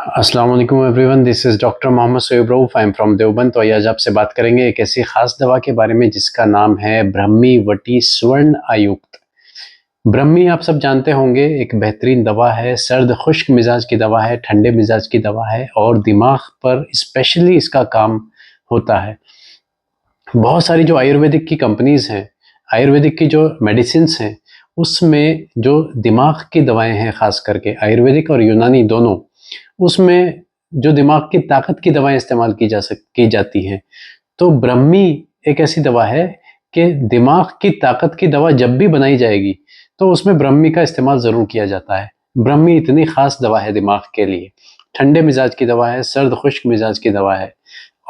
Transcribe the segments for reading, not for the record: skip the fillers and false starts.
अस्सलाम वालेकुम everyone, this is doctor Mohammad Soeb Rauf. I am from Deoband. तो आज आपसे बात करेंगे एक ऐसी ख़ास दवा के बारे में जिसका नाम है ब्रह्मी वटी स्वर्ण आयुक्त। ब्रह्मी आप सब जानते होंगे, एक बेहतरीन दवा है, सर्द खुश्क मिजाज की दवा है, ठंडे मिजाज की दवा है और दिमाग पर स्पेशली इसका काम होता है। बहुत सारी जो आयुर्वेदिक की कंपनीज़ हैं, आयुर्वेदिक की जो मेडिसिन्स हैं, उसमें जो दिमाग की दवाएं हैं, ख़ास करके आयुर्वेदिक और यूनानी दोनों, उसमें जो दिमाग की ताकत की दवाएं इस्तेमाल की जाती हैं। तो ब्रह्मी एक ऐसी दवा है कि दिमाग की ताकत की दवा जब भी बनाई जाएगी तो उसमें ब्रह्मी का इस्तेमाल ज़रूर किया जाता है। ब्रह्मी इतनी ख़ास दवा है दिमाग के लिए। ठंडे मिजाज की दवा है, सर्द खुश्क मिजाज की दवा है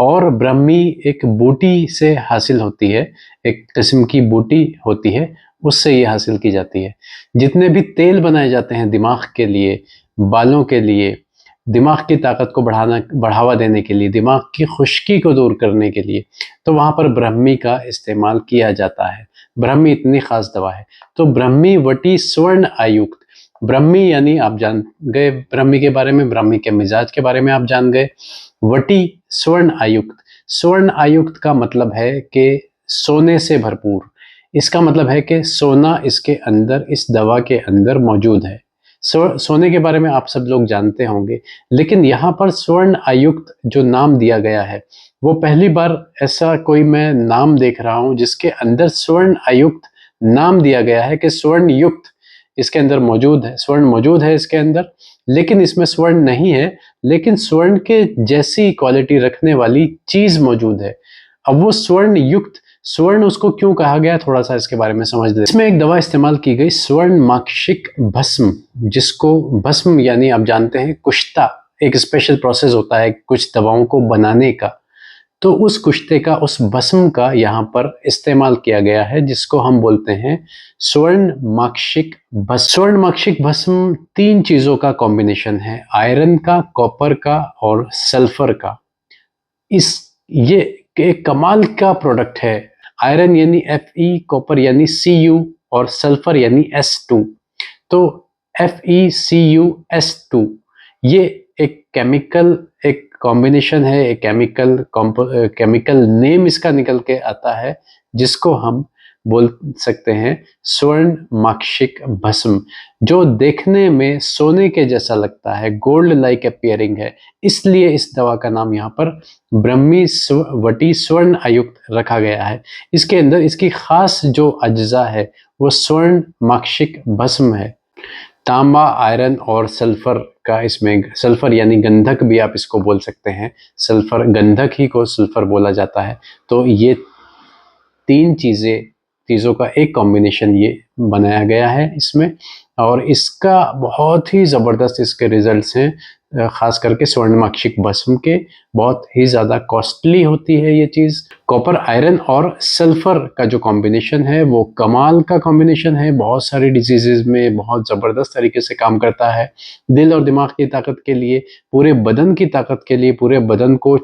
और ब्रह्मी एक बूटी से हासिल होती है, एक किस्म की बूटी होती है, उससे ये हासिल की जाती है। जितने भी तेल बनाए जाते हैं दिमाग के लिए, बालों के लिए, दिमाग की ताकत को बढ़ावा देने के लिए, दिमाग की खुश्की को दूर करने के लिए, तो वहाँ पर ब्रह्मी का इस्तेमाल किया जाता है। ब्रह्मी इतनी ख़ास दवा है। तो ब्रह्मी वटी स्वर्ण आयुक्त, ब्रह्मी यानी आप जान गए ब्रह्मी के बारे में, ब्रह्मी के मिजाज के बारे में आप जान गए। वटी स्वर्ण आयुक्त, स्वर्ण आयुक्त का मतलब है कि सोने से भरपूर। इसका मतलब है कि सोना इसके अंदर, इस दवा के अंदर मौजूद है। सोने के बारे में आप सब लोग जानते होंगे, लेकिन यहाँ पर स्वर्ण आयुक्त जो नाम दिया गया है, वो पहली बार ऐसा कोई मैं नाम देख रहा हूँ जिसके अंदर स्वर्ण आयुक्त नाम दिया गया है कि स्वर्ण युक्त इसके अंदर मौजूद है, स्वर्ण मौजूद है इसके अंदर, लेकिन इसमें स्वर्ण नहीं है, लेकिन स्वर्ण के जैसी क्वालिटी रखने वाली चीज मौजूद है। अब वो स्वर्ण युक्त, स्वर्ण उसको क्यों कहा गया, थोड़ा सा इसके बारे में समझ लेते हैं। इसमें एक दवा इस्तेमाल की गई स्वर्ण माक्षिक भस्म, जिसको भस्म यानी आप जानते हैं कुश्ता, एक स्पेशल प्रोसेस होता है कुछ दवाओं को बनाने का, तो उस कुश्ते का, उस भस्म का यहाँ पर इस्तेमाल किया गया है, जिसको हम बोलते हैं स्वर्ण माक्षिक भस्म। स्वर्ण माक्षिक भस्म 3 चीजों का कॉम्बिनेशन है, आयरन का, कॉपर का और सल्फर का। ये एक कमाल का प्रोडक्ट है। आयरन यानी Fe, कॉपर यानी Cu और सल्फर यानी S2। तो FeCuS2 ये एक केमिकल, एक कॉम्बिनेशन है, एक केमिकल नेम इसका निकल के आता है, जिसको हम बोल सकते हैं स्वर्ण माक्षिक भस्म, जो देखने में सोने के जैसा लगता है, गोल्ड लाइक अपीयरिंग है। इसलिए इस दवा का नाम यहाँ पर ब्रह्मी वटी स्वर्ण आयुक्त रखा गया है। इसके अंदर इसकी खास जो अज्जा है वो स्वर्ण माक्षिक भस्म है। तांबा, आयरन और सल्फर का इसमें, सल्फर यानी गंधक भी आप इसको बोल सकते हैं, सल्फर गंधक ही को सल्फर बोला जाता है। तो ये 3 चीज़ों का एक कॉम्बिनेशन ये बनाया गया है इसमें, और इसका बहुत ही ज़बरदस्त इसके रिजल्ट्स हैं, ख़ास करके स्वर्णमाक्षिक भस्म के। बहुत ही ज़्यादा कॉस्टली होती है ये चीज़। कॉपर, आयरन और सल्फर का जो कॉम्बिनेशन है वो कमाल का कॉम्बिनेशन है, बहुत सारी डिजीज़ में बहुत ज़बरदस्त तरीके से काम करता है। दिल और दिमाग की ताकत के लिए, पूरे बदन की ताकत के लिए, पूरे बदन को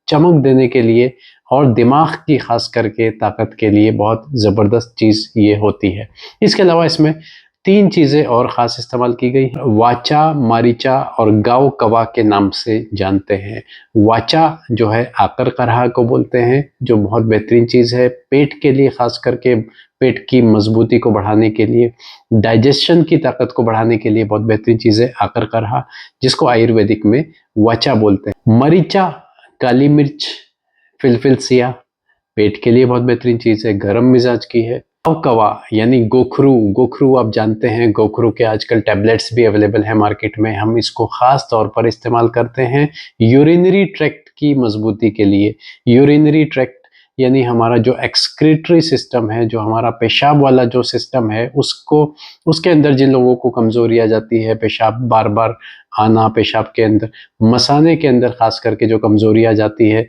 चमक देने के लिए और दिमाग की खास करके ताकत के लिए बहुत ज़बरदस्त चीज़ ये होती है। इसके अलावा इसमें 3 चीज़ें और ख़ास इस्तेमाल की गई, वाचा, मारीचा और गाव कवा के नाम से जानते हैं। वाचा जो है आकर करहा को बोलते हैं, जो बहुत बेहतरीन चीज़ है पेट के लिए, ख़ास करके पेट की मजबूती को बढ़ाने के लिए, डाइजेशन की ताकत को बढ़ाने के लिए बहुत बेहतरीन चीज़ है आकर करहा, जिसको आयुर्वेदिक में वाचा बोलते हैं। मरीचा, काली मिर्च, फिलफिलसिया पेट के लिए बहुत बेहतरीन चीज़ है, गर्म मिजाज की है। कवा यानी गोखरू, गोखरू आप जानते हैं, गोखरू के आजकल टैबलेट्स भी अवेलेबल हैं मार्केट में। हम इसको ख़ास तौर पर इस्तेमाल करते हैं यूरिनरी ट्रैक्ट की मजबूती के लिए। यूरिनरी ट्रैक्ट यानी हमारा जो एक्सक्रीटरी सिस्टम है, जो हमारा पेशाब वाला जो सिस्टम है, उसको, उसके अंदर जिन लोगों को कमज़ोरी आ जाती है, पेशाब बार बार आना, पेशाब के अंदर, मसाने के अंदर ख़ास करके जो कमज़ोरी आ जाती है,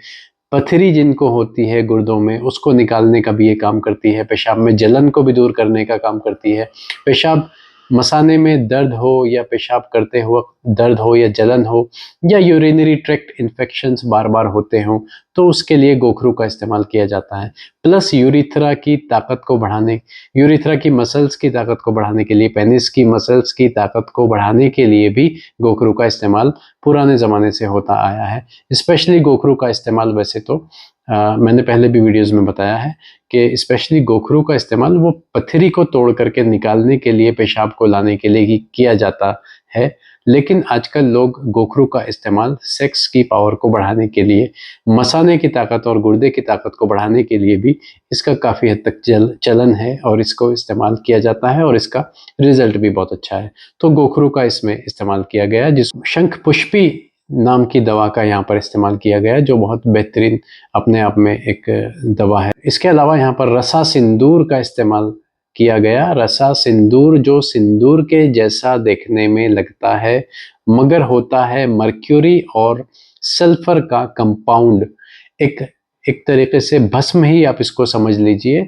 पथरी जिनको होती है गुर्दों में, उसको निकालने का भी ये काम करती है। पेशाब में जलन को भी दूर करने का काम करती है। पेशाब मसाने में दर्द हो या पेशाब करते हुए दर्द हो या जलन हो या यूरिनरी ट्रैक्ट इन्फेक्शंस बार बार होते हों तो उसके लिए गोखरू का इस्तेमाल किया जाता है। प्लस यूरिथ्रा की ताकत को बढ़ाने, यूरिथ्रा की मसल्स की ताकत को बढ़ाने के लिए, पेनिस की मसल्स की ताकत को बढ़ाने के लिए भी गोखरू का इस्तेमाल पुराने ज़माने से होता आया है। स्पेशली गोखरू का इस्तेमाल वैसे तो मैंने पहले भी वीडियोज़ में बताया है कि स्पेशली गोखरू का इस्तेमाल वो पथरी को तोड़ करके निकालने के लिए, पेशाब को लाने के लिए ही किया जाता है। लेकिन आजकल लोग गोखरू का इस्तेमाल सेक्स की पावर को बढ़ाने के लिए, मसाने की ताकत और गुर्दे की ताकत को बढ़ाने के लिए भी इसका काफ़ी हद तक चलन है और इसको इस्तेमाल किया जाता है और इसका रिजल्ट भी बहुत अच्छा है। तो गोखरू का इसमें इस्तेमाल किया गया, जिस शंख पुष्पी नाम की दवा का यहाँ पर इस्तेमाल किया गया, जो बहुत बेहतरीन अपने आप में एक दवा है। इसके अलावा यहाँ पर रसा सिंदूर का इस्तेमाल किया गया। रसा सिंदूर जो सिंदूर के जैसा देखने में लगता है मगर होता है मर्क्यूरी और सल्फर का कंपाउंड, एक तरीके से भस्म ही आप इसको समझ लीजिए।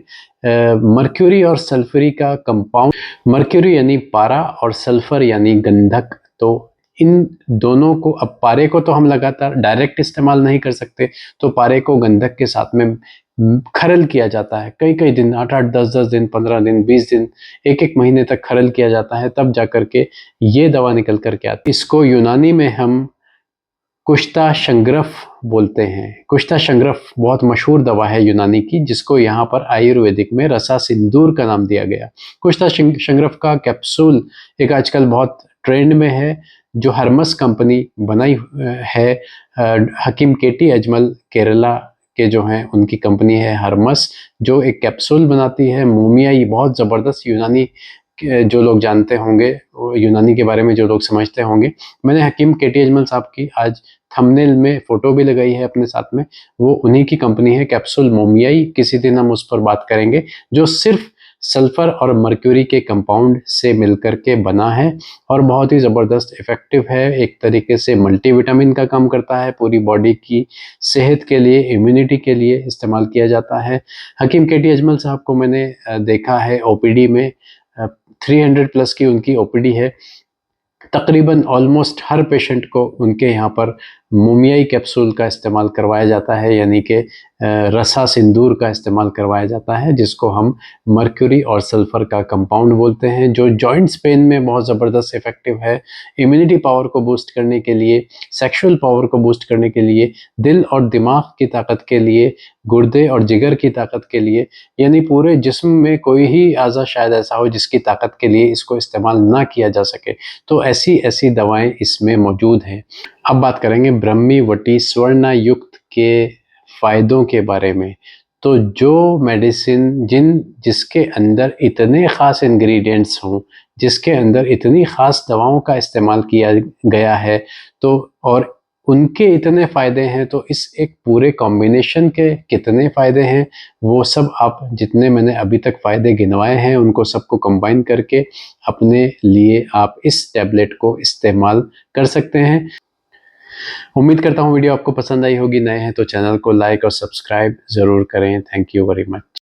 मर्क्यूरी और सल्फरी का कंपाउंड, मर्क्यूरी यानी पारा और सल्फर यानी गंधक। तो इन दोनों को, अब पारे को तो हम लगातार डायरेक्ट इस्तेमाल नहीं कर सकते, तो पारे को गंधक के साथ में खरल किया जाता है कई कई दिन, 8-8, 10-10 दिन, 15 दिन, 20 दिन, एक महीने तक खरल किया जाता है, तब जा करके ये दवा निकल करके आती है। इसको यूनानी में हम कुश्ता शंग्रफ बोलते हैं। कुश्ता शंग्रफ बहुत मशहूर दवा है यूनानी की, जिसको यहाँ पर आयुर्वेदिक में रसा सिंदूर का नाम दिया गया। कुश्ता शंग्रफ का कैप्सूल एक आजकल बहुत ट्रेंड में है, जो हर्मस कंपनी बनाई है। हकीम केटी अजमल केरला के जो हैं, उनकी कंपनी है हर्मस, जो एक कैप्सूल बनाती है मोमियाई, बहुत ज़बरदस्त यूनानी जो लोग जानते होंगे, यूनानी के बारे में जो लोग समझते होंगे, मैंने हकीम केटी अजमल साहब की आज थंबनेल में फ़ोटो भी लगाई है अपने साथ में, वो उन्हीं की कंपनी है कैप्सूल मोमियाई। किसी दिन हम उस पर बात करेंगे, जो सिर्फ सल्फर और मर्क्यूरी के कंपाउंड से मिलकर के बना है और बहुत ही ज़बरदस्त इफ़ेक्टिव है। एक तरीके से मल्टीविटामिन का काम करता है, पूरी बॉडी की सेहत के लिए, इम्यूनिटी के लिए इस्तेमाल किया जाता है। हकीम केटी अजमल साहब को मैंने देखा है ओपीडी में, 300 प्लस की उनकी ओपीडी है। तकरीबन ऑलमोस्ट हर पेशेंट को उनके यहाँ पर मोमियाई कैप्सूल का इस्तेमाल करवाया जाता है, यानी कि रसा सिंदूर का इस्तेमाल करवाया जाता है, जिसको हम मर्क्यूरी और सल्फर का कंपाउंड बोलते हैं, जो जॉइंट्स पेन में बहुत ज़बरदस्त इफ़ेक्टिव है। इम्यूनिटी पावर को बूस्ट करने के लिए, सेक्सुअल पावर को बूस्ट करने के लिए, दिल और दिमाग की ताकत के लिए, गुर्दे और जिगर की ताकत के लिए, यानी पूरे जिस्म में कोई ही आज़ा शायद ऐसा हो जिसकी ताकत के लिए इसको इस्तेमाल ना किया जा सके, तो ऐसी ऐसी दवाएं इसमें मौजूद हैं। अब बात करेंगे ब्रह्मी वटी स्वर्णायुक्त के फ़ायदों के बारे में। तो जो मेडिसिन जिसके अंदर इतने ख़ास इंग्रेडिएंट्स हों, जिसके अंदर इतनी ख़ास दवाओं का इस्तेमाल किया गया है, तो और उनके इतने फ़ायदे हैं, तो इस एक पूरे कॉम्बिनेशन के कितने फ़ायदे हैं, वो सब आप जितने मैंने अभी तक फ़ायदे गिनवाए हैं, उनको सबको कंबाइन करके अपने लिए आप इस टैबलेट को इस्तेमाल कर सकते हैं। उम्मीद करता हूँ वीडियो आपको पसंद आई होगी। नए हैं तो चैनल को लाइक और सब्सक्राइब ज़रूर करें। Thank you very much.